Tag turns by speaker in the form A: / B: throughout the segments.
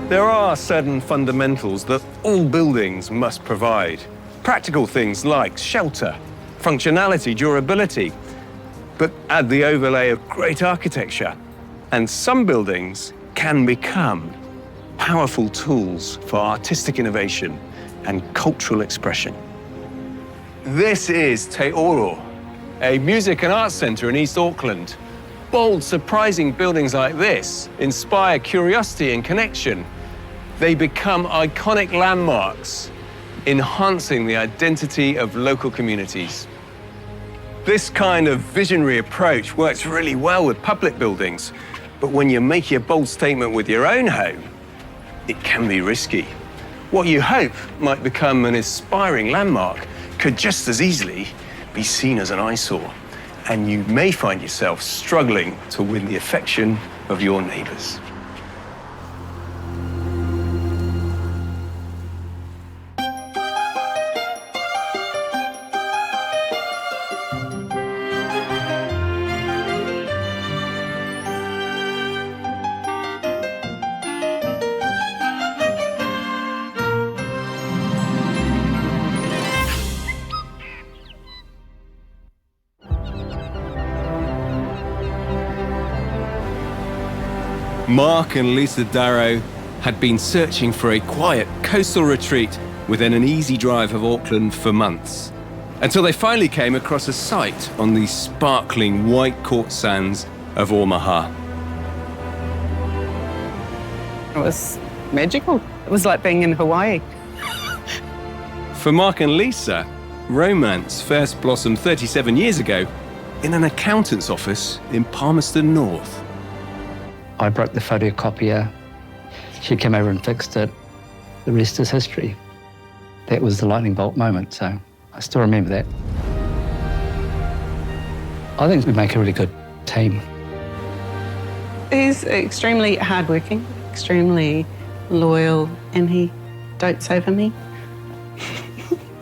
A: There are certain fundamentals that all buildings must provide. Practical things like shelter, functionality, durability, but add the overlay of great architecture. And some buildings can become powerful tools for artistic innovation and cultural expression. This is Te Oro, a music and arts centre in East Auckland. Bold, surprising buildings like this inspire curiosity and connection. They become iconic landmarks, enhancing the identity of local communities. This kind of visionary approach works really well with public buildings, but when you make a bold statement with your own home, it can be risky. What you hope might become an inspiring landmark could just as easily be seen as an eyesore, and you may find yourself struggling to win the affection of your neighbours. Mark and Lisa Darrow had been searching for a quiet coastal retreat within an easy drive of Auckland for months, until they finally came across a site on the sparkling white quartz sands of Omaha.
B: It was magical. It was like being in Hawaii.
A: For Mark and Lisa, romance first blossomed 37 years ago in an accountant's office in Palmerston North.
C: I broke the photocopier. She came over and fixed it. The rest is history. That was the lightning bolt moment, so I still remember that. I think we make a really good team.
B: He's extremely hardworking, extremely loyal, and he dotes over me.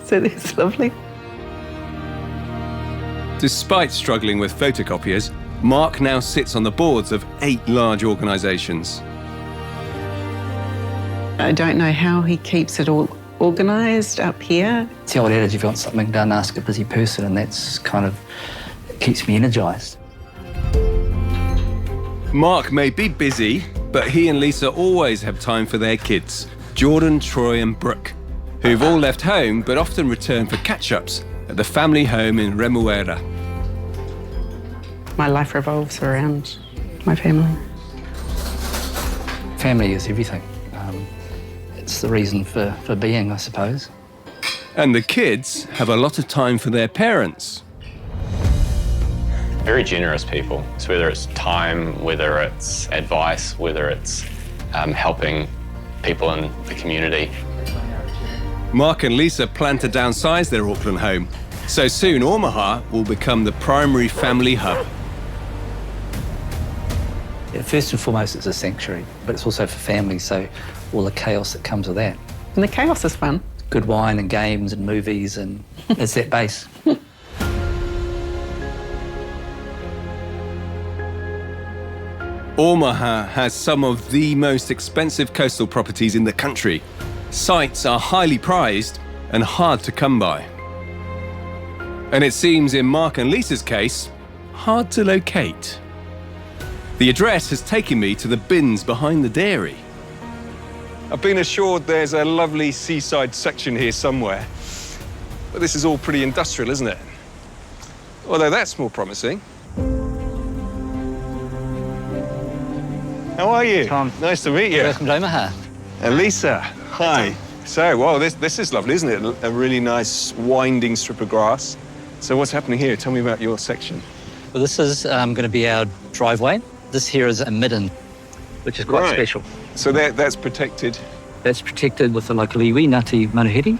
B: So that's lovely.
A: Despite struggling with photocopiers, Mark now sits on the boards of 8 large organisations.
B: I don't know how he keeps it all organised up here.
C: It's the old adage, if you want something done, ask a busy person, and that's kind of, it keeps me energised.
A: Mark may be busy, but he and Lisa always have time for their kids, Jordan, Troy and Brooke, who've all left home but often return for catch-ups at the family home in Remuera.
B: My life revolves around my family.
C: Family is everything. It's the reason for being, I suppose.
A: And the kids have a lot of time for their parents.
D: Very generous people. So whether it's time, whether it's advice, whether it's helping people in the community.
A: Mark and Lisa plan to downsize their Auckland home, so soon Omaha will become the primary family hub.
C: First and foremost, it's a sanctuary, but it's also for families, so all the chaos that comes with that.
B: And the chaos is fun.
C: Good wine and games and movies, and it's that base.
A: Omaha has some of the most expensive coastal properties in the country. Sites are highly prized and hard to come by. And it seems in Mark and Lisa's case, hard to locate. The address has taken me to the bins behind the dairy. I've been assured there's a lovely seaside section here somewhere. But this is all pretty industrial, isn't it? Although that's more promising. How are you?
C: Tom.
A: Nice to meet you.
C: Welcome to Omaha.
A: And Lisa, hi. So, wow, this is lovely, isn't it? A really nice winding strip of grass. So what's happening here? Tell me about your section.
C: Well, this is going to be our driveway. This here is a midden, which is quite special.
A: So that's protected?
C: That's protected with the local iwi, Ngāti Manuhiri.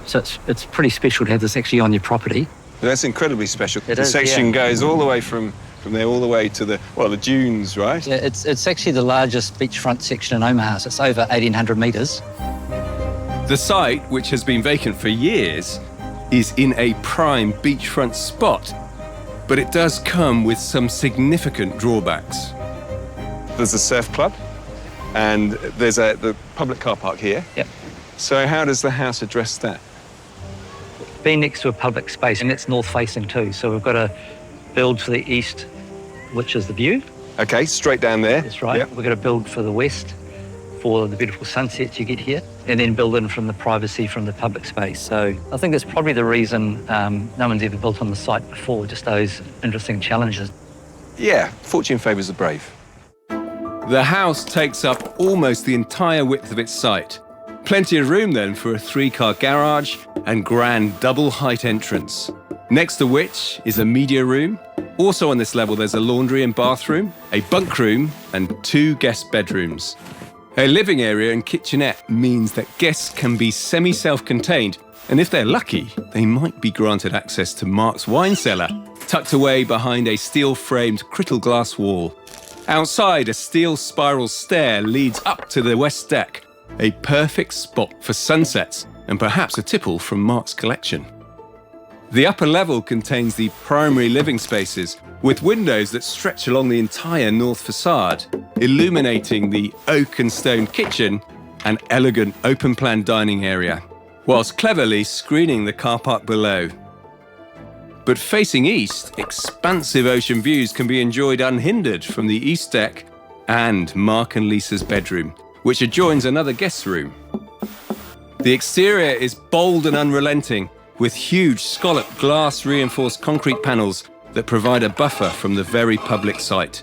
C: So it's pretty special to have this actually on your property.
A: That's incredibly special.
C: It
A: the
C: is,
A: section
C: yeah.
A: goes all the way from there all the way to the dunes, right?
C: Yeah, it's actually the largest beachfront section in Omaha, so it's over 1,800 metres.
A: The site, which has been vacant for years, is in a prime beachfront spot, but it does come with some significant drawbacks. There's a surf club. And there's the public car park here.
C: Yep.
A: So how does the house address that?
C: Being next to a public space, and it's north-facing too, so we've got to build for the east, which is the view.
A: Okay, straight down there.
C: That's right.
A: Yep.
C: We've got to build for the west, for the beautiful sunsets you get here, and then build in from the privacy from the public space. So I think that's probably the reason no one's ever built on the site before, just those interesting challenges.
A: Yeah, fortune favours the brave. The house takes up almost the entire width of its site. Plenty of room then for a 3-car garage and grand double-height entrance. Next to which is a media room. Also on this level there's a laundry and bathroom, a bunk room and 2 guest bedrooms. A living area and kitchenette means that guests can be semi-self-contained, and if they're lucky, they might be granted access to Mark's wine cellar, tucked away behind a steel-framed crystal glass wall. Outside, a steel spiral stair leads up to the west deck, a perfect spot for sunsets and perhaps a tipple from Mark's collection. The upper level contains the primary living spaces, with windows that stretch along the entire north facade, illuminating the oak and stone kitchen and elegant open-plan dining area, whilst cleverly screening the car park below. But facing east, expansive ocean views can be enjoyed unhindered from the east deck and Mark and Lisa's bedroom, which adjoins another guest room. The exterior is bold and unrelenting, with huge scalloped glass reinforced concrete panels that provide a buffer from the very public site.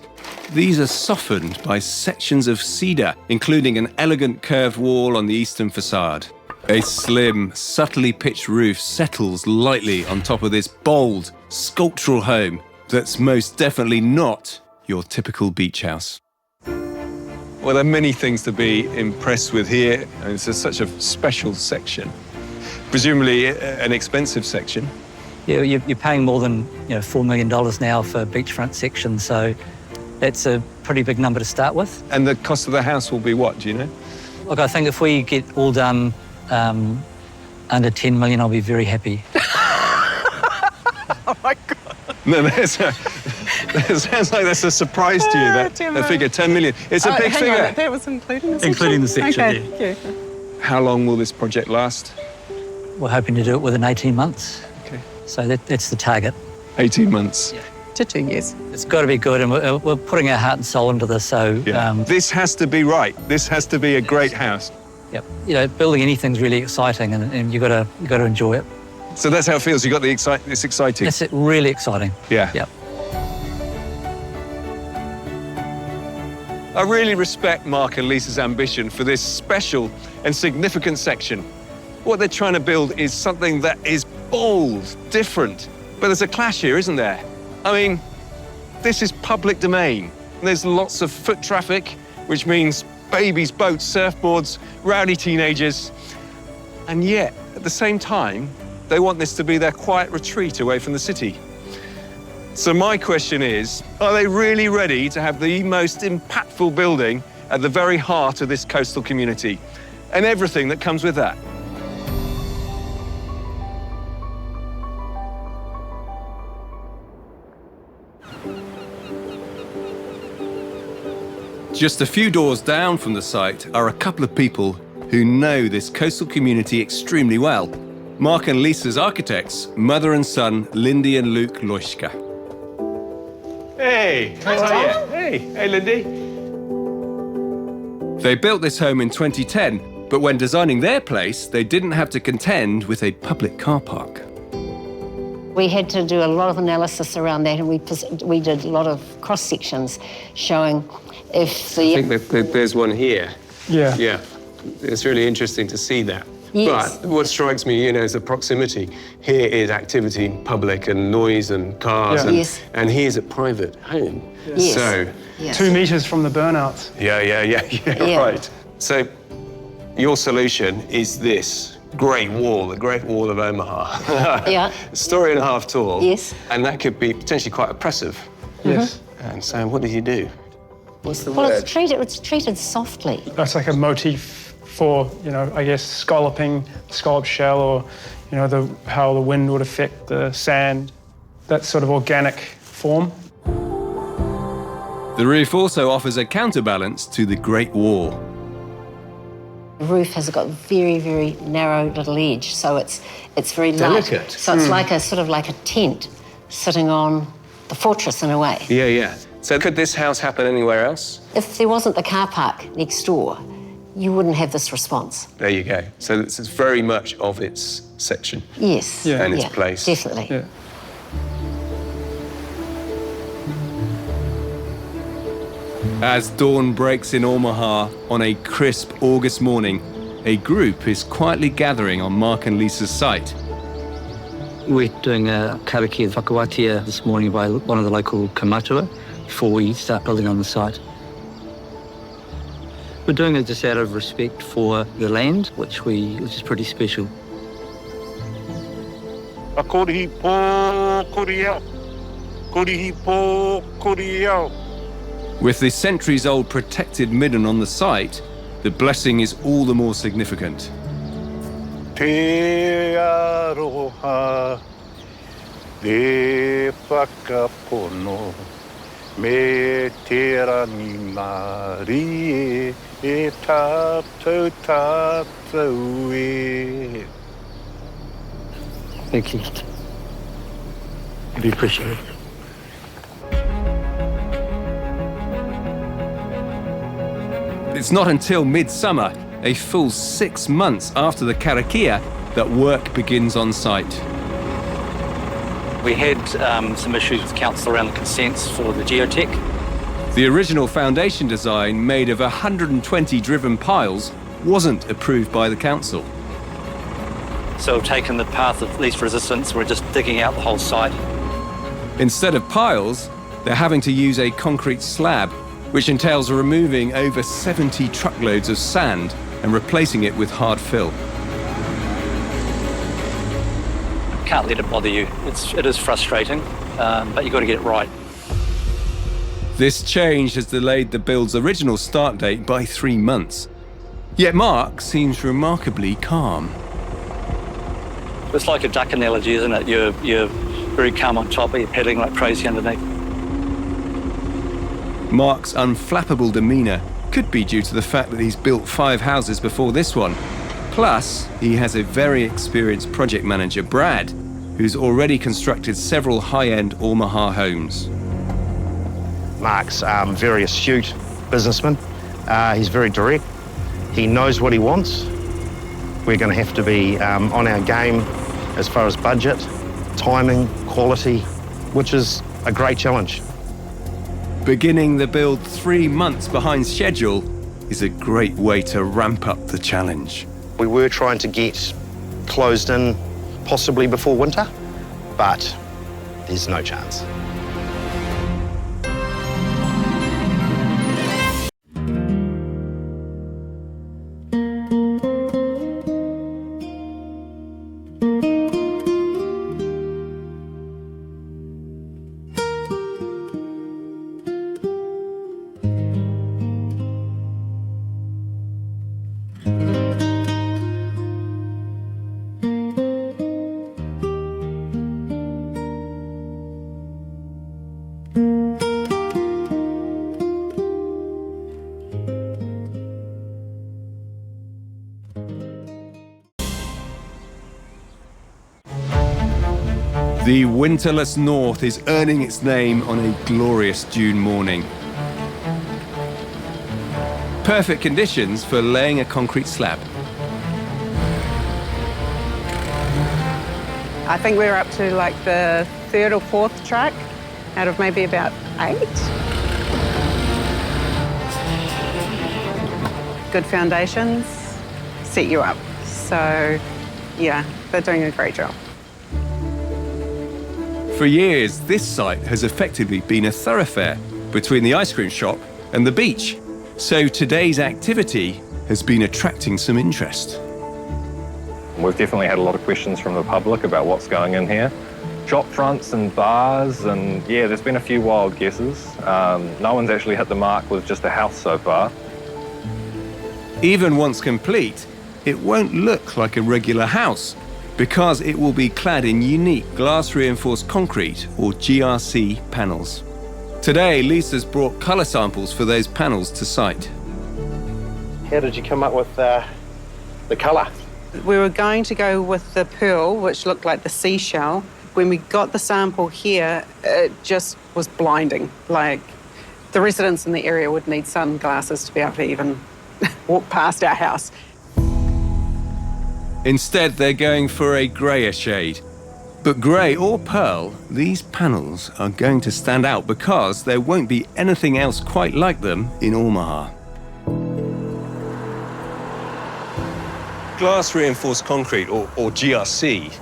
A: These are softened by sections of cedar, including an elegant curved wall on the eastern facade. A slim, subtly pitched roof settles lightly on top of this bold, sculptural home that's most definitely not your typical beach house. Well, there are many things to be impressed with here, and it's such a special section. Presumably an expensive section.
C: Yeah, you're paying more than $4 million now for a beachfront section, so that's a pretty big number to start with.
A: And the cost of the house will be what, do you know?
C: Look, I think if we get all done under 10 million, I'll be very happy.
A: Oh my God. No, that sounds like that's a surprise to you, that figure, 10 million. It's a big figure.
B: On, that was including the section?
C: Including the section,
B: okay.
C: yeah.
A: How long will this project last?
C: We're hoping to do it within 18 months.
A: Okay.
C: So that's the target.
A: 18 months.
C: Yeah.
B: To 2 years.
C: It's got to be good, and we're putting our heart and soul into this, so...
A: Yeah. This has to be right. This has to be a great house.
C: Yep. Building anything's really exciting, and you've got to enjoy it.
A: So that's how it feels. You got it's exciting.
C: That's it, really exciting.
A: Yeah.
C: Yep.
A: I really respect Mark and Lisa's ambition for this special and significant section. What they're trying to build is something that is bold, different. But there's a clash here, isn't there? I mean, this is public domain. There's lots of foot traffic, which means babies, boats, surfboards, rowdy teenagers. And yet, at the same time, they want this to be their quiet retreat away from the city. So my question is, are they really ready to have the most impactful building at the very heart of this coastal community and everything that comes with that? Just a few doors down from the site are a couple of people who know this coastal community extremely well. Mark and Lisa's architects, mother and son, Lindy and Luke Loischka. Hey, how are you? Hey, Lindy. They built this home in 2010, but when designing their place, they didn't have to contend with a public car park.
E: We had to do a lot of analysis around that, and we did a lot of cross-sections showing if the...
A: I think that there's one here.
F: Yeah.
A: Yeah. It's really interesting to see that.
E: Yes.
A: But what strikes me, is the proximity. Here is activity in public and noise and cars,
F: Yeah.
A: and,
E: Yes.
A: and here's a private home.
E: Yes.
A: So,
E: Yes.
F: 2 meters from the burnouts.
A: yeah,
E: Yeah.
A: right. So, your solution is this great wall, the Great Wall of Omaha.
E: Yeah.
A: A story and a half tall.
E: Yes.
A: And that could be potentially quite oppressive.
F: Yes.
A: And so, what did you do? What's the
E: Well,
A: word?
E: it's treated softly.
F: That's like a motif for, I guess, scalloped shell, or, how the wind would affect the sand. That sort of organic form.
A: The roof also offers a counterbalance to the Great Wall.
E: The roof has got very, very narrow little edge, so it's very light.
A: Delicate.
E: So it's like a sort of like a tent sitting on the fortress in a way.
A: Yeah. So could this house happen anywhere else?
E: If there wasn't the car park next door, you wouldn't have this response.
A: There you go. So this is very much of its section.
E: Yes.
F: Yeah.
A: And its place.
E: Definitely.
F: Yeah.
A: As dawn breaks in Omaha on a crisp August morning, a group is quietly gathering on Mark and Lisa's site.
C: We're doing a karakia whakawatia this morning by one of the local kaumatua before we start building on the site. We're doing it just out of respect for the land, which is pretty special.
G: Korihi po koriau. Korihi po koriau.
A: With the centuries-old protected midden on the site, the blessing is all the more significant.
G: Te aroha, te whakapono, me te rangi mari e tātou tātou e.
C: Thank you. We appreciate it.
A: It's not until midsummer, a full 6 months after the karakia, that work begins on site.
C: We had some issues with council around the consents for the geotech.
A: The original foundation design, made of 120 driven piles, wasn't approved by the council.
C: So we've taken the path of least resistance. We're just digging out the whole site.
A: Instead of piles, they're having to use a concrete slab, which entails removing over 70 truckloads of sand and replacing it with hard fill.
C: Can't let it bother you. It is frustrating, but you've got to get it right.
A: This change has delayed the build's original start date by 3 months. Yet Mark seems remarkably calm.
C: It's like a duck analogy, isn't it? You're very calm on top, but you're pedaling like crazy underneath.
A: Mark's unflappable demeanour could be due to the fact that he's built 5 houses before this one. Plus, he has a very experienced project manager, Brad, who's already constructed several high-end Omaha homes.
H: Mark's a very astute businessman. He's very direct. He knows what he wants. We're going to have to be on our game as far as budget, timing, quality, which is a great challenge.
A: Beginning the build 3 months behind schedule is a great way to ramp up the challenge.
H: We were trying to get closed in possibly before winter, but there's no chance.
A: The winterless north is earning its name on a glorious June morning. Perfect conditions for laying a concrete slab.
B: I think we're up to like the 3rd or 4th track out of maybe about 8. Good foundations set you up. So, yeah, they're doing a great job.
A: For years, this site has effectively been a thoroughfare between the ice cream shop and the beach. So today's activity has been attracting some interest.
I: We've definitely had a lot of questions from the public about what's going in here. Shop fronts and bars, and yeah, there's been a few wild guesses. No one's actually hit the mark with just a house so far.
A: Even once complete, it won't look like a regular house because it will be clad in unique glass-reinforced concrete, or GRC, panels. Today, Lisa's brought colour samples for those panels to site.
H: How did you come up with the colour?
B: We were going to go with the pearl, which looked like the seashell. When we got the sample here, it just was blinding. Like, the residents in the area would need sunglasses to be able to even walk past our house.
A: Instead, they're going for a greyer shade. But grey or pearl, these panels are going to stand out because there won't be anything else quite like them in Omaha. Glass reinforced concrete, or GRC,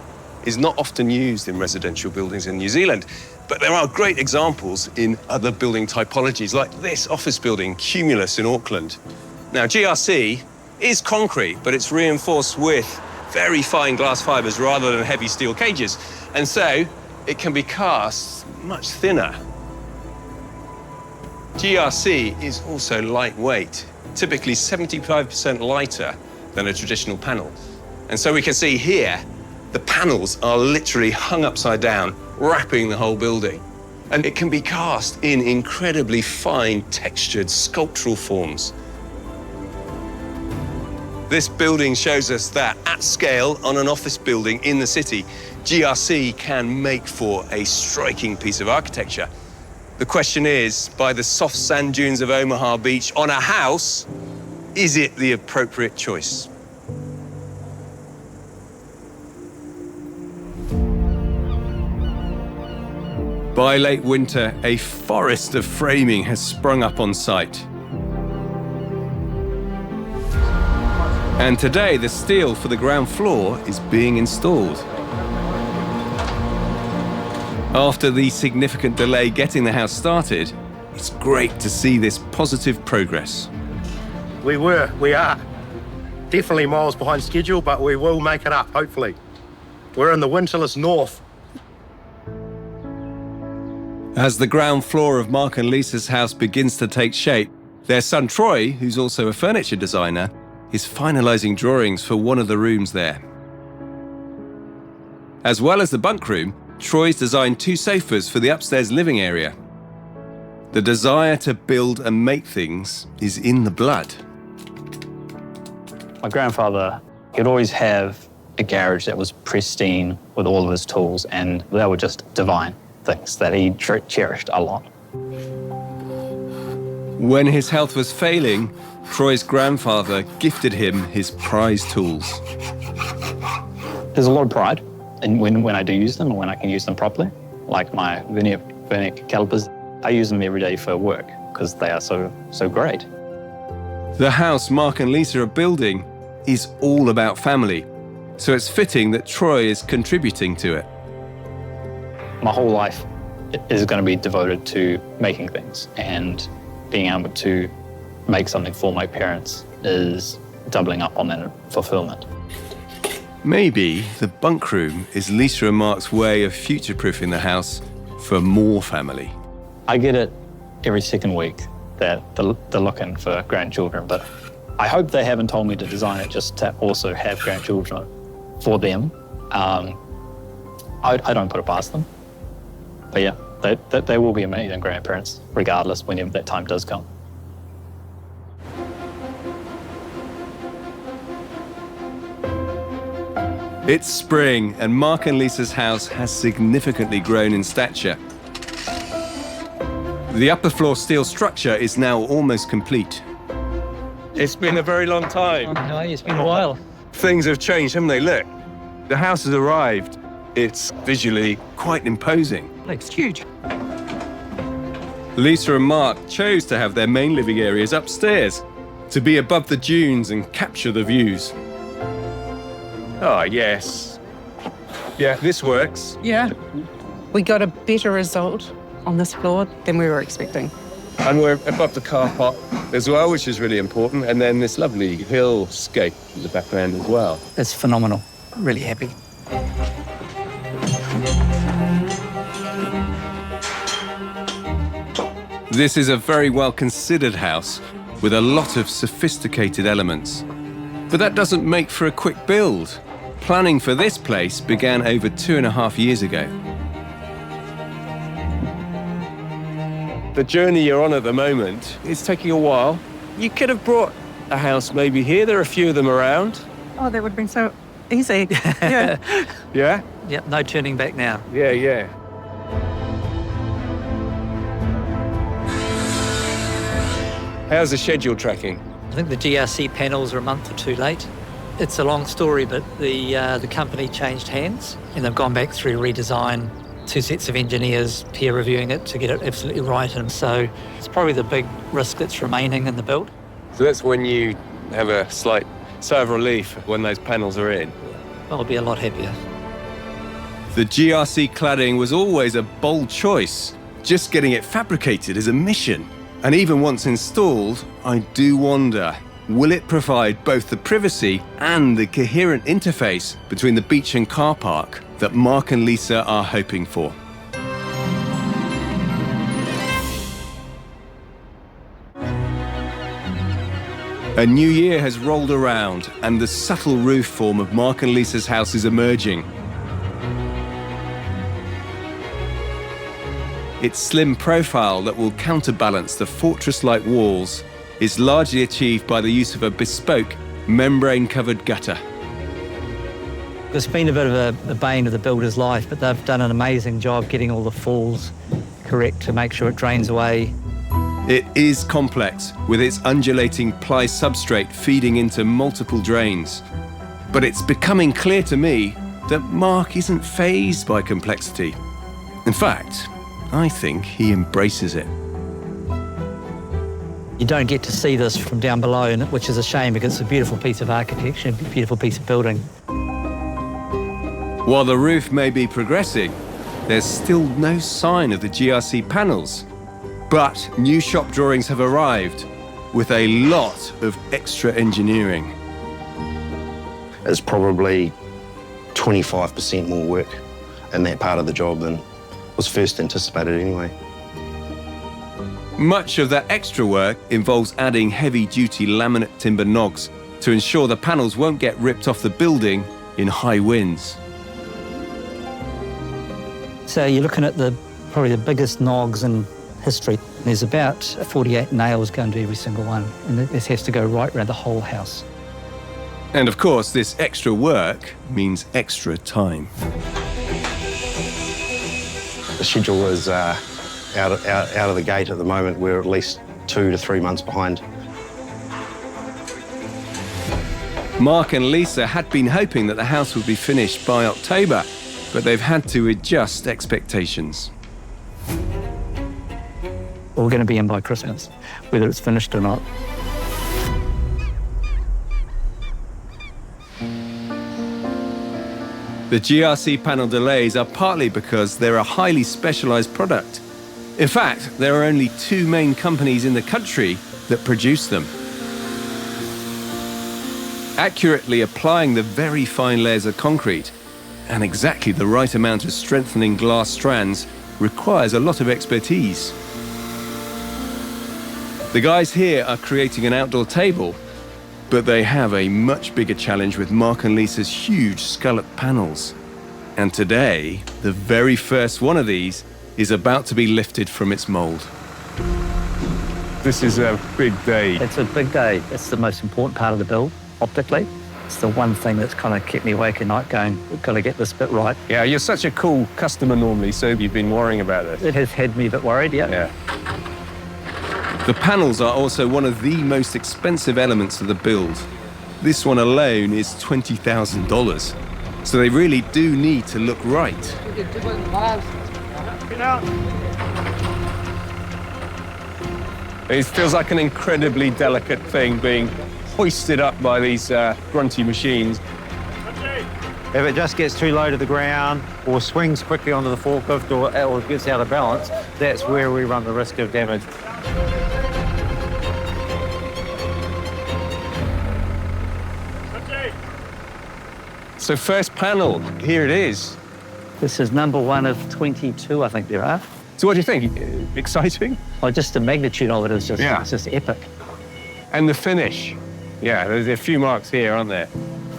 A: is not often used in residential buildings in New Zealand, but there are great examples in other building typologies, like this office building, Cumulus in Auckland. Now, GRC is concrete, but it's reinforced with very fine glass fibres rather than heavy steel cages, and so it can be cast much thinner. GRC is also lightweight, typically 75% lighter than a traditional panel. And so we can see here, the panels are literally hung upside down, wrapping the whole building. And it can be cast in incredibly fine, textured, sculptural forms. This building shows us that at scale, on an office building in the city, GRC can make for a striking piece of architecture. The question is, by the soft sand dunes of Omaha Beach on a house, is it the appropriate choice? By late winter, a forest of framing has sprung up on site. And today, the steel for the ground floor is being installed. After the significant delay getting the house started, it's great to see this positive progress.
H: We are definitely miles behind schedule, but we will make it up, hopefully. We're in the windowless north.
A: As the ground floor of Mark and Lisa's house begins to take shape, their son Troy, who's also a furniture designer, is finalising drawings for one of the rooms there. As well as the bunk room, Troy's designed 2 sofas for the upstairs living area. The desire to build and make things is in the blood.
J: My grandfather, he'd always have a garage that was pristine with all of his tools, and they were just divine things that he cherished a lot.
A: When his health was failing, Troy's grandfather gifted him his prized tools.
J: There's a lot of pride in when I do use them and when I can use them properly, like my vernier calipers. I use them every day for work because they are so great.
A: The house Mark and Lisa are building is all about family, so it's fitting that Troy is contributing to it.
J: My whole life is going to be devoted to making things, and being able to make something for my parents is doubling up on that fulfillment.
A: Maybe the bunk room is Lisa and Mark's way of future-proofing the house for more family.
J: I get it every second week that they're looking for grandchildren, but I hope they haven't told me to design it just to also have grandchildren for them. I don't put it past them. But yeah, they will be amazing grandparents, regardless, whenever that time does come.
A: It's spring, and Mark and Lisa's house has significantly grown in stature. The upper floor steel structure is now almost complete. It's been a very long time.
C: No, it's been a while.
A: Things have changed, haven't they? Look, the house has arrived. It's visually quite imposing.
C: It's huge.
A: Lisa and Mark chose to have their main living areas upstairs, to be above the dunes and capture the views. Oh, yes. Yeah, this works.
B: Yeah. We got a better result on this floor than we were expecting.
A: And we're above the car park as well, which is really important. And then this lovely hillscape in the background as well.
C: It's phenomenal. Really happy.
A: This is a very well-considered house with a lot of sophisticated elements. But that doesn't make for a quick build. Planning for this place began over 2.5 years ago. the journey you're on at the moment is taking a while. You could have brought a house maybe here. There are a few of them around.
B: Oh, that would have been so easy. Yeah.
A: Yeah?
C: Yep, no turning back now.
A: Yeah, yeah. How's the schedule tracking?
C: I think the GRC panels are a month or two late. It's a long story, but the company changed hands and they've gone back through redesign, 2 sets of engineers peer reviewing it to get it absolutely right. And so it's probably the big risk that's remaining in the build.
A: So that's when you have a slight sigh of relief when those panels are in.
C: I'll be a lot happier.
A: The GRC cladding was always a bold choice. Just getting it fabricated is a mission. And even once installed, I do wonder, will it provide both the privacy and the coherent interface between the beach and car park that Mark and Lisa are hoping for? A new year has rolled around and the subtle roof form of Mark and Lisa's house is emerging. Its slim profile that will counterbalance the fortress-like walls is largely achieved by the use of a bespoke, membrane-covered gutter.
C: It's been a bit of a bane of the builder's life, but they've done an amazing job getting all the falls correct to make sure it drains away.
A: It is complex, with its undulating ply substrate feeding into multiple drains. But it's becoming clear to me that Mark isn't fazed by complexity. In fact, I think he embraces it.
C: You don't get to see this from down below, which is a shame because it's a beautiful piece of architecture, a beautiful piece of building.
A: While the roof may be progressing, there's still no sign of the GRC panels. But new shop drawings have arrived with a lot of extra engineering.
H: It's probably 25% more work in that part of the job than was first anticipated anyway.
A: Much of that extra work involves adding heavy-duty laminate timber nogs to ensure the panels won't get ripped off the building in high winds.
C: So you're looking at probably the biggest nogs in history. There's about 48 nails going to every single one, and this has to go right around the whole house.
A: And of course, this extra work means extra time.
H: The schedule is out of the gate at the moment. We're at least 2 to 3 months behind.
A: Mark and Lisa had been hoping that the house would be finished by October, but they've had to adjust expectations.
C: We're going to be in by Christmas, whether it's finished or not.
A: The GRC panel delays are partly because they're a highly specialised product. In fact, there are only 2 main companies in the country that produce them. Accurately applying the very fine layers of concrete and exactly the right amount of strengthening glass strands requires a lot of expertise. The guys here are creating an outdoor table, but they have a much bigger challenge with Mark and Lisa's huge scallop panels. And today, the very first one of these is about to be lifted from its mould. This is a big day.
C: It's a big day. It's the most important part of the build, optically. It's the one thing that's kind of kept me awake at night going, we've got to get this bit right.
A: Yeah, you're such a cool customer normally, so you've been worrying about this.
C: It has had me a bit worried,
A: Yeah. The panels are also one of the most expensive elements of the build. This one alone is $20,000. So they really do need to look right. It feels like an incredibly delicate thing being hoisted up by these grunty machines.
K: If it just gets too low to the ground or swings quickly onto the forklift or gets out of balance, that's where we run the risk of damage.
A: So first panel, here it is.
C: This is number 1 of 22, I think there are.
A: So what do you think? Exciting?
C: Oh, just the magnitude of it is just,
A: Yeah.
C: It's just epic.
A: And the finish. Yeah, there's a few marks here, aren't there?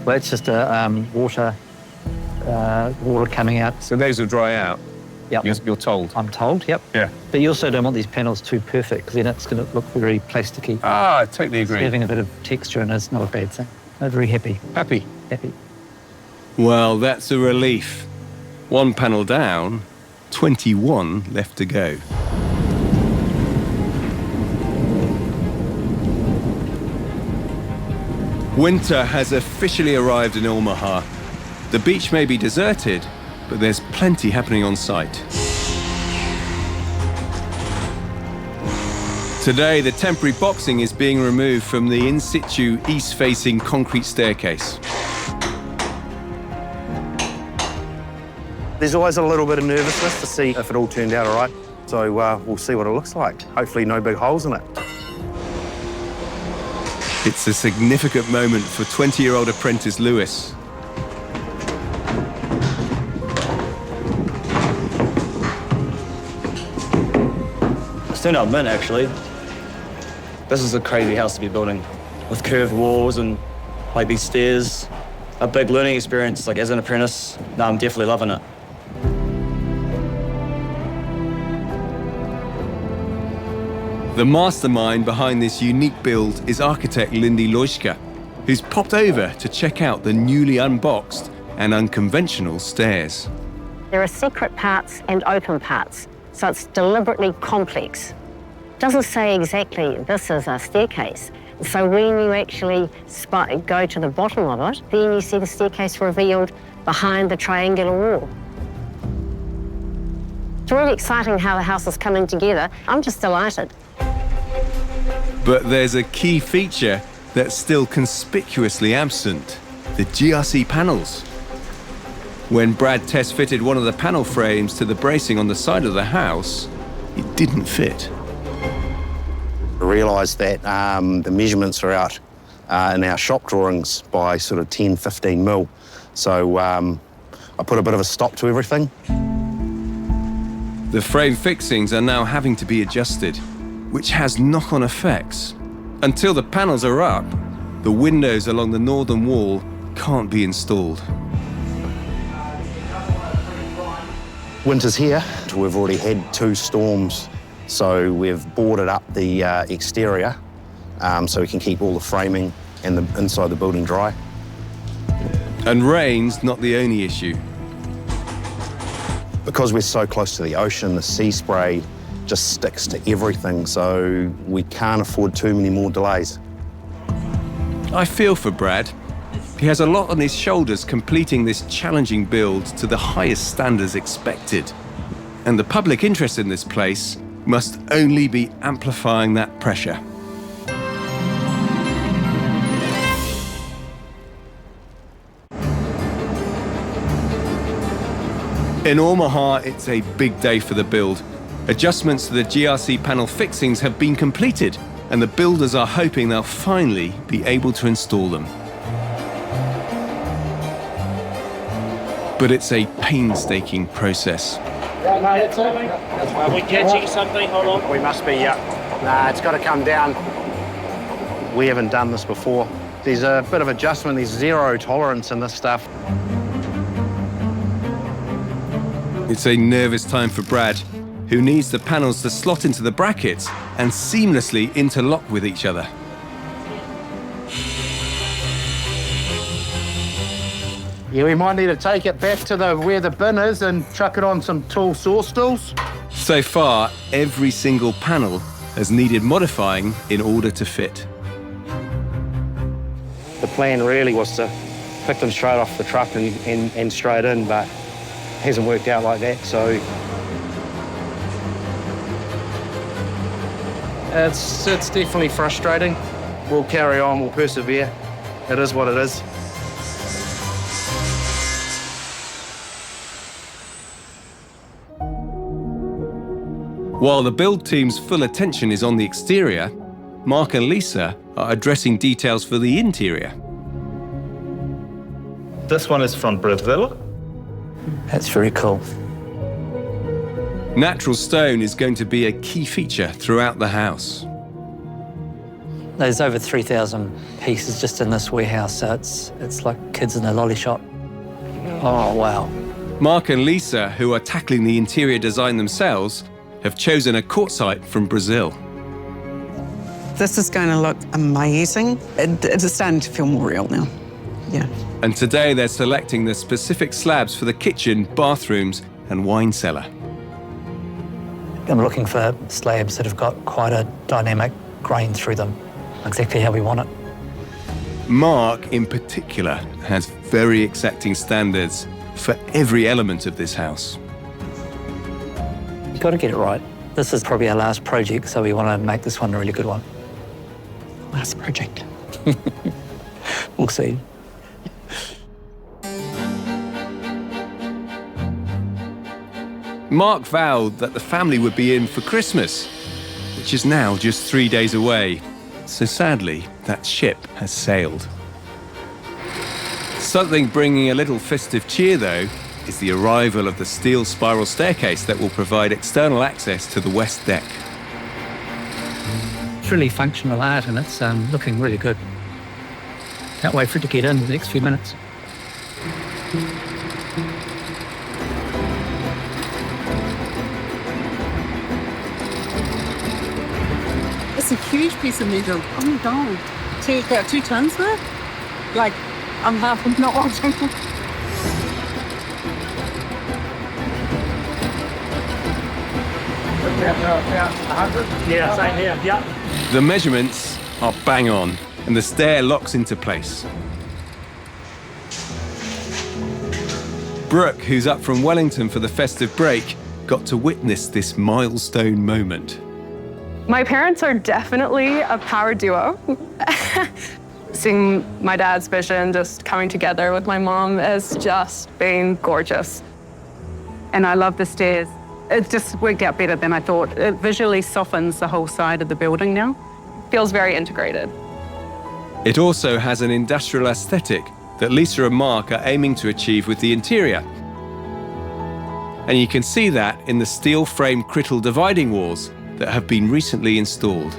C: Well, it's just a water coming out.
A: So those will dry out.
C: Yep.
A: You're told.
C: I'm told, yep.
A: Yeah.
C: But you also don't want these panels too perfect because then it's going to look very plasticky.
A: Ah, I totally agree.
C: Having a bit of texture in it's not a bad thing. I'm very happy.
A: Happy.
C: Happy.
A: Well, that's a relief. One panel down, 21 left to go. Winter has officially arrived in Omaha. The beach may be deserted, but there's plenty happening on site. Today, the temporary boxing is being removed from the in-situ east-facing concrete staircase.
H: There's always a little bit of nervousness to see if it all turned out all right. So we'll see what it looks like. Hopefully no big holes in it.
A: It's a significant moment for 20-year-old apprentice Lewis.
L: It's turned out mint, actually. This is a crazy house to be building, with curved walls and like these stairs. A big learning experience, like as an apprentice. No, I'm definitely loving it.
A: The mastermind behind this unique build is architect Lindy Loischka, who's popped over to check out the newly unboxed and unconventional stairs.
E: There are secret parts and open parts, so it's deliberately complex. It doesn't say exactly this is a staircase. So when you actually go to the bottom of it, then you see the staircase revealed behind the triangular wall. It's really exciting how the house is coming together. I'm just delighted.
A: But there's a key feature that's still conspicuously absent: the GRC panels. When Brad test fitted one of the panel frames to the bracing on the side of the house, it didn't fit.
H: I realised that the measurements are out in our shop drawings by sort of 10, 15 mil. So I put a bit of a stop to everything.
A: The frame fixings are now having to be adjusted, which has knock-on effects. Until the panels are up, the windows along the northern wall can't be installed.
H: Winter's here. We've already had 2 storms, so we've boarded up the exterior so we can keep all the framing and the inside the building dry.
A: And rain's not the only issue.
H: Because we're so close to the ocean, the sea spray just sticks to everything, so we can't afford too many more delays.
A: I feel for Brad. He has a lot on his shoulders completing this challenging build to the highest standards expected. And the public interest in this place must only be amplifying that pressure. In Omaha, it's a big day for the build. Adjustments to the GRC panel fixings have been completed, and the builders are hoping they'll finally be able to install them. But it's a painstaking process.
M: Are we catching something? Hold on.
H: We must be, yeah. Nah, it's got to come down. We haven't done this before. There's a bit of adjustment. There's 0 tolerance in this stuff.
A: It's a nervous time for Brad, who needs the panels to slot into the brackets and seamlessly interlock with each other.
G: Yeah, we might need to take it back to where the bin is and chuck it on some tall saw stools.
A: So far, every single panel has needed modifying in order to fit.
H: The plan really was to pick them straight off the truck and straight in, but it hasn't worked out like that, so
G: It's definitely frustrating. We'll carry on, we'll persevere. It is what it is.
A: While the build team's full attention is on the exterior, Mark and Lisa are addressing details for the interior.
K: This one is from Brazil.
C: That's very cool.
A: Natural stone is going to be a key feature throughout the house.
C: There's over 3,000 pieces just in this warehouse, so it's like kids in a lolly shop. Oh, wow.
A: Mark and Lisa, who are tackling the interior design themselves, have chosen a quartzite from Brazil.
B: This is going to look amazing. It's starting to feel more real now. Yeah.
A: And today they're selecting the specific slabs for the kitchen, bathrooms, and wine cellar.
C: I'm looking for slabs that have got quite a dynamic grain through them, exactly how we want it.
A: Mark, in particular, has very exacting standards for every element of this house.
C: You've got to get it right. This is probably our last project, so we want to make this one a really good one.
B: Last project.
C: We'll see.
A: Mark vowed that the family would be in for Christmas, which is now just 3 days away. So sadly, that ship has sailed. Something bringing a little festive cheer, though, is the arrival of the steel spiral staircase that will provide external access to the west deck.
C: It's really functional art and it's looking really good. Can't wait for it to get in the next few minutes.
B: It's a huge piece of metal. Oh my God. About 2 tons there? Like, I'm half not watching.
M: Yeah, same here. Yeah.
A: The measurements are bang on, and the stair locks into place. Brooke, who's up from Wellington for the festive break, got to witness this milestone moment.
N: My parents are definitely a power duo. Seeing my dad's vision just coming together with my mom has just been gorgeous.
B: And I love the stairs. It just worked out better than I thought. It visually softens the whole side of the building now.
N: Feels very integrated.
A: It also has an industrial aesthetic that Lisa and Mark are aiming to achieve with the interior. And you can see that in the steel-framed crittle dividing walls that have been recently installed.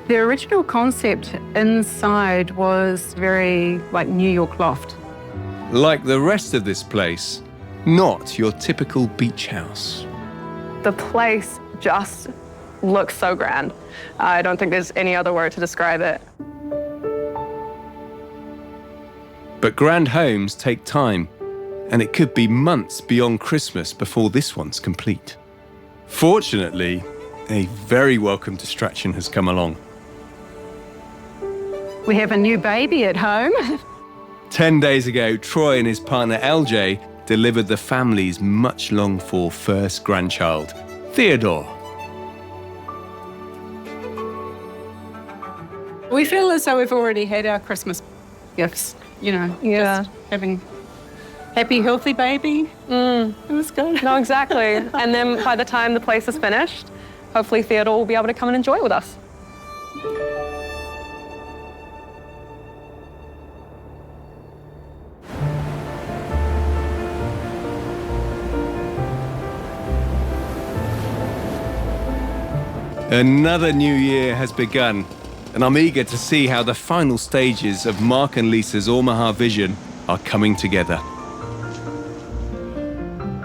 B: The original concept inside was very like New York loft.
A: Like the rest of this place, not your typical beach house.
N: The place just looks so grand. I don't think there's any other word to describe it.
A: But grand homes take time, and it could be months beyond Christmas before this one's complete. Fortunately, a very welcome distraction has come along.
B: We have a new baby at home.
A: 10 days ago, Troy and his partner LJ delivered the family's much longed for first grandchild, Theodore.
B: We feel as though we've already had our Christmas gifts, you know.
N: Yeah.
B: Just having happy, healthy baby. It was good.
N: No, exactly. And then by the time the place is finished, hopefully Theodore will be able to come and enjoy it with us.
A: Another new year has begun, and I'm eager to see how the final stages of Mark and Lisa's Omaha vision are coming together.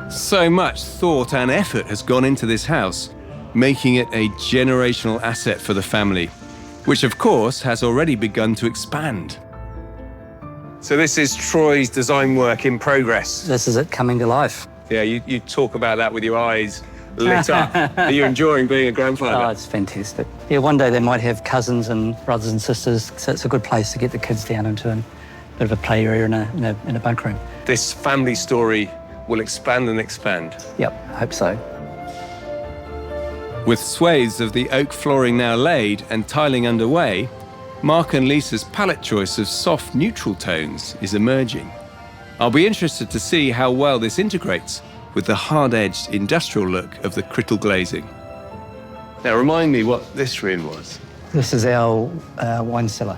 A: So much thought and effort has gone into this house, making it a generational asset for the family, which of course has already begun to expand. So this is Troy's design work in progress.
C: This is it coming to life.
A: Yeah, you talk about that with your eyes lit up. Are you enjoying being a grandfather?
C: Oh, it's fantastic. Yeah, one day they might have cousins and brothers and sisters, so it's a good place to get the kids down into a bit of a play area in a bunk room.
A: This family story will expand and expand.
C: Yep, I hope so.
A: With swathes of the oak flooring now laid and tiling underway, Mark and Lisa's palette choice of soft neutral tones is emerging. I'll be interested to see how well this integrates with the hard-edged industrial look of the crittle glazing. Now remind me what this room was.
C: This is our wine cellar.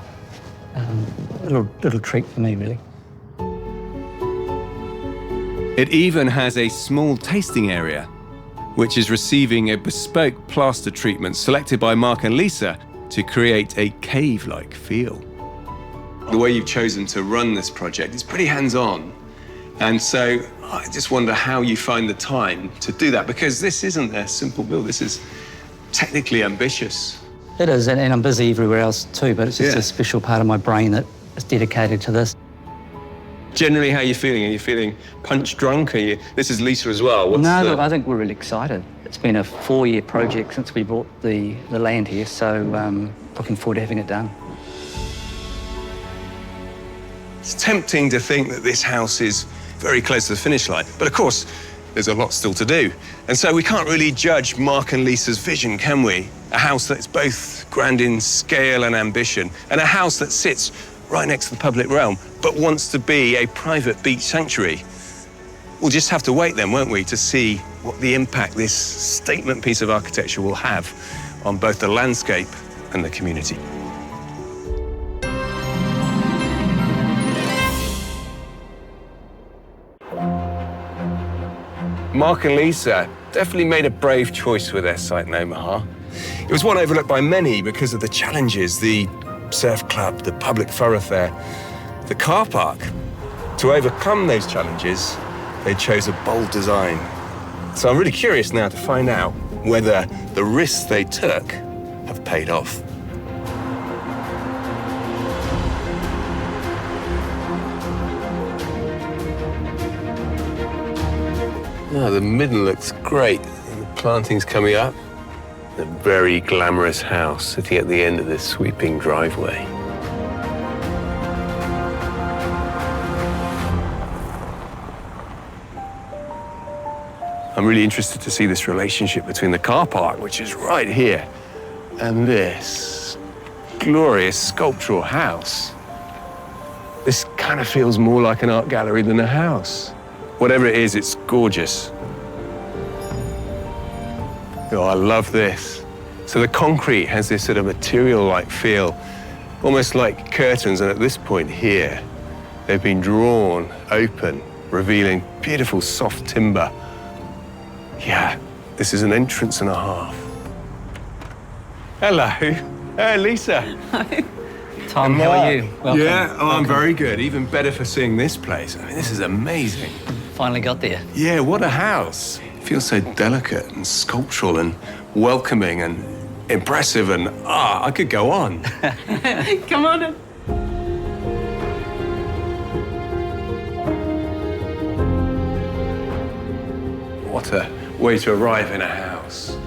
C: Little treat for me, really.
A: It even has a small tasting area, which is receiving a bespoke plaster treatment selected by Mark and Lisa to create a cave-like feel. The way you've chosen to run this project is pretty hands-on. And so I just wonder how you find the time to do that, because this isn't a simple build. This is technically ambitious.
C: It is, and I'm busy everywhere else too, but it's just a special part of my brain that is dedicated to this.
A: Generally, how are you feeling? Are you feeling punch drunk? This is Lisa as well.
C: Look, I think we're really excited. It's been a 4-year project since we bought the land here, so looking forward to having it done.
A: It's tempting to think that this house is very close to the finish line, but of course, there's a lot still to do. And so we can't really judge Mark and Lisa's vision, can we? A house that's both grand in scale and ambition, and a house that sits right next to the public realm, but wants to be a private beach sanctuary. We'll just have to wait then, won't we, to see what the impact this statement piece of architecture will have on both the landscape and the community. Mark and Lisa definitely made a brave choice with their site in Omaha. It was one overlooked by many because of the challenges, the surf club, the public thoroughfare, the car park. To overcome those challenges, they chose a bold design. So I'm really curious now to find out whether the risks they took have paid off. Oh, the midden looks great. The planting's coming up. A very glamorous house sitting at the end of this sweeping driveway. I'm really interested to see this relationship between the car park, which is right here, and this glorious sculptural house. This kind of feels more like an art gallery than a house. Whatever it is, it's gorgeous. Oh, I love this. So the concrete has this sort of material-like feel, almost like curtains, and at this point here, they've been drawn open, revealing beautiful soft timber. Yeah, this is an entrance and a half. Hello. Hey, Lisa.
C: Hi. Tom, how are you? Welcome.
A: Yeah, I'm very good. Even better for seeing this place. I mean, this is amazing.
C: Finally got there.
A: Yeah, what a house. It feels so delicate and sculptural and welcoming and impressive, and I could go on.
B: Come on in.
A: What a way to arrive in a house.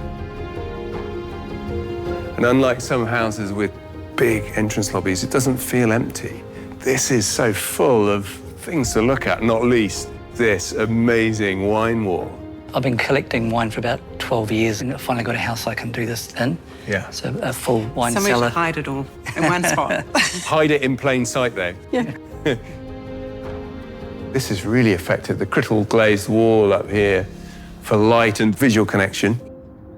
A: And unlike some houses with big entrance lobbies, it doesn't feel empty. This is so full of things to look at, not least this amazing wine wall.
C: I've been collecting wine for about 12 years and I finally got a house I can do this in.
A: Yeah.
C: So a full wine
B: Somewhere
C: cellar.
B: to hide it all in one spot.
A: Hide it in plain sight, though.
B: Yeah.
A: This has really affected the crystal glazed wall up here for light and visual connection.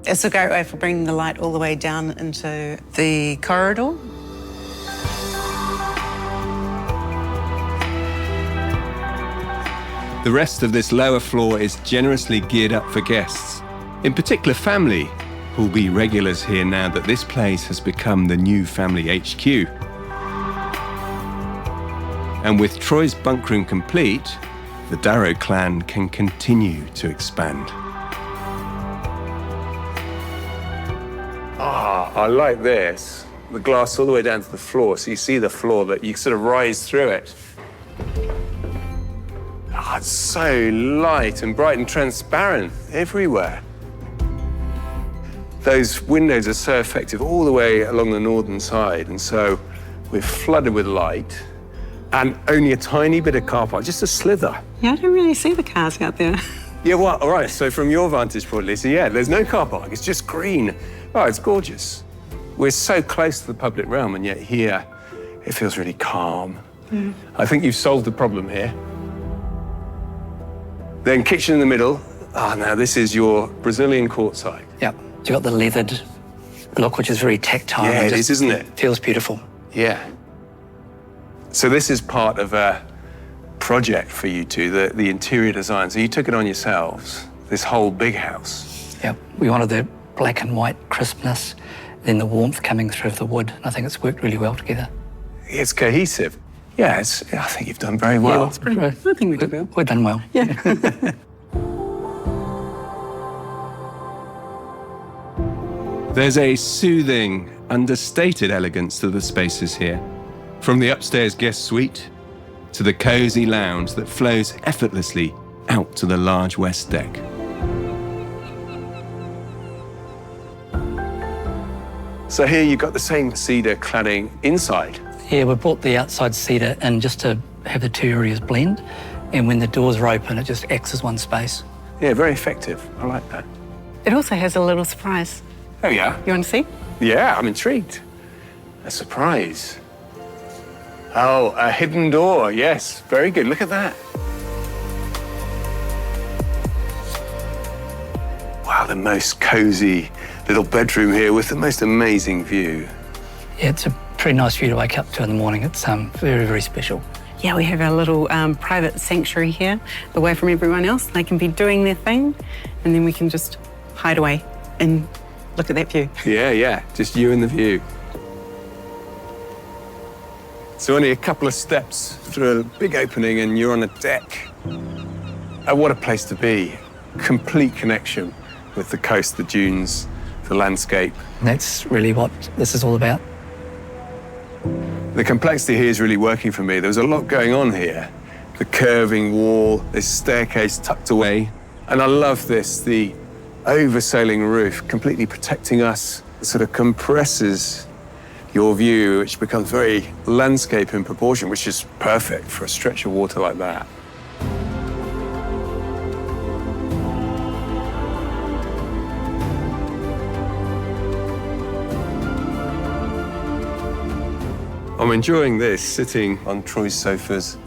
B: It's a great way for bringing the light all the way down into the corridor.
A: The rest of this lower floor is generously geared up for guests, in particular family, who'll be regulars here now that this place has become the new family HQ. And with Troy's bunk room complete, the Darrow clan can continue to expand. I like this. The glass all the way down to the floor, so you see the floor, that you sort of rise through it. It's so light and bright and transparent everywhere. Those windows are so effective all the way along the northern side, and so we're flooded with light and only a tiny bit of car park, just a slither.
B: Yeah, I don't really see the cars out there.
A: Yeah, well, all right, so from your vantage point, Lisa, yeah, there's no car park, it's just green. Oh, it's gorgeous. We're so close to the public realm, and yet here, it feels really calm. I think you've solved the problem here. Then kitchen in the middle. Now this is your Brazilian quartzite.
C: Yep. You've got the leathered look, which is very tactile.
A: Yeah, it is, isn't it?
C: Feels beautiful.
A: Yeah. So this is part of a project for you two, the interior design. So you took it on yourselves, this whole big house.
C: Yep. We wanted the black and white crispness, then the warmth coming through the wood. And I think it's worked really well together.
A: It's cohesive. Yeah, I think you've done very well.
C: It's pretty good.
B: I think we did well.
C: We've done well.
B: Yeah.
A: There's a soothing, understated elegance to the spaces here. From the upstairs guest suite to the cosy lounge that flows effortlessly out to the large west deck. So here you've got the same cedar cladding inside.
C: Yeah, we brought the outside cedar in just to have the two areas blend. And when the doors are open, it just acts as one space.
A: Yeah, very effective. I like that.
B: It also has a little surprise.
A: Oh, yeah?
B: You want to see?
A: Yeah, I'm intrigued. A surprise. Oh, a hidden door. Yes, very good. Look at that. Wow, the most cozy little bedroom here with the most amazing view.
C: Yeah, it's a pretty nice view to wake up to in the morning. It's very, very special.
B: Yeah, we have our little private sanctuary here, away from everyone else. They can be doing their thing, and then we can just hide away and look at that view.
A: Yeah, just you and the view. So only a couple of steps through a big opening and you're on a deck. Oh, what a place to be. Complete connection with the coast, the dunes, the landscape.
C: And that's really what this is all about.
A: The complexity here is really working for me. There's a lot going on here. The curving wall, this staircase tucked away. And I love this, the oversailing roof, completely protecting us. It sort of compresses your view, which becomes very landscape in proportion, which is perfect for a stretch of water like that. I'm enjoying this, sitting on Troy's sofas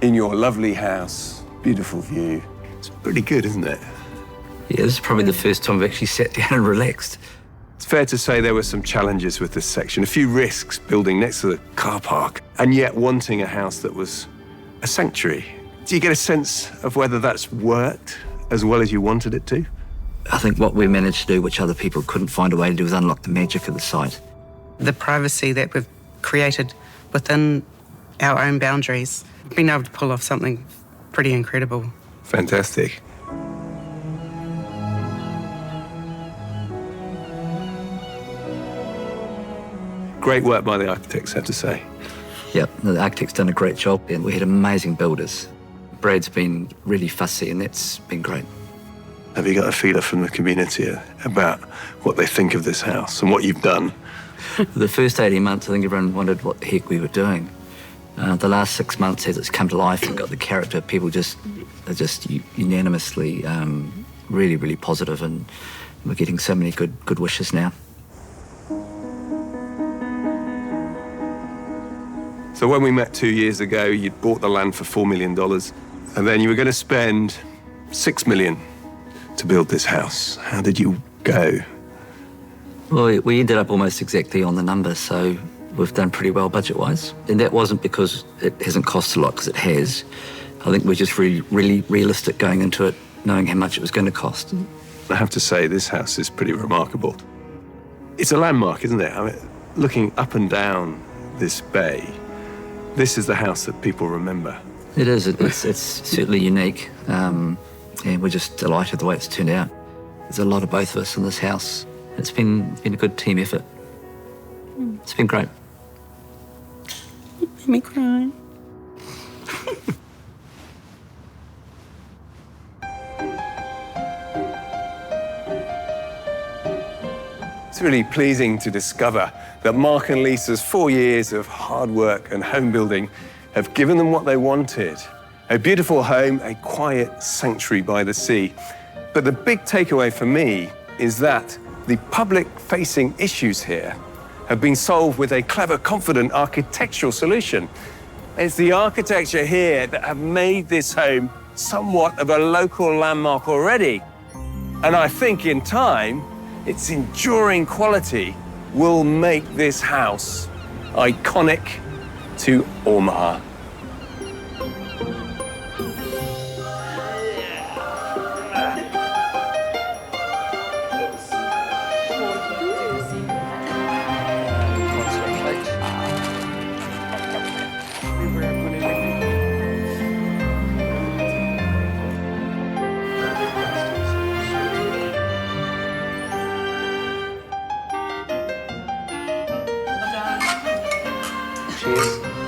A: in your lovely house. Beautiful view. It's pretty good, isn't it?
C: Yeah, this is probably the first time I've actually sat down and relaxed.
A: It's fair to say there were some challenges with this section, a few risks building next to the car park, and yet wanting a house that was a sanctuary. Do you get a sense of whether that's worked as well as you wanted it to?
C: I think what we managed to do, which other people couldn't find a way to do, was unlock the magic of the site.
B: The privacy that we've created within our own boundaries, being able to pull off something pretty incredible.
A: Fantastic. Great work by the architects, I have to say.
C: Yep, the architect's done a great job, and we had amazing builders. Brad's been really fussy, and that's been great.
A: Have you got a feeler from the community about what they think of this house and what you've done?
C: The first 18 months, I think everyone wondered what the heck we were doing. The last 6 months, as it's come to life and got the character, people are just unanimously really, really positive, and we're getting so many good wishes now.
A: So when we met 2 years ago, you'd bought the land for $4 million, and then you were going to spend $6 million to build this house. How did you go?
C: Well, we ended up almost exactly on the number, so we've done pretty well budget-wise. And that wasn't because it hasn't cost a lot, because it has. I think we're just really realistic going into it, knowing how much it was going to cost.
A: I have to say, this house is pretty remarkable. It's a landmark, isn't it? I mean, looking up and down this bay, this is the house that people remember.
C: It is. It's certainly unique, and we're just delighted the way it's turned out. There's a lot of both of us in this house. It's been a good team effort. It's been great.
B: You made me cry.
A: It's really pleasing to discover that Mark and Lisa's 4 years of hard work and home building have given them what they wanted. A beautiful home, a quiet sanctuary by the sea. But the big takeaway for me is that the public-facing issues here have been solved with a clever, confident architectural solution. It's the architecture here that have made this home somewhat of a local landmark already. And I think in time, its enduring quality will make this house iconic to Omaha.
O: years.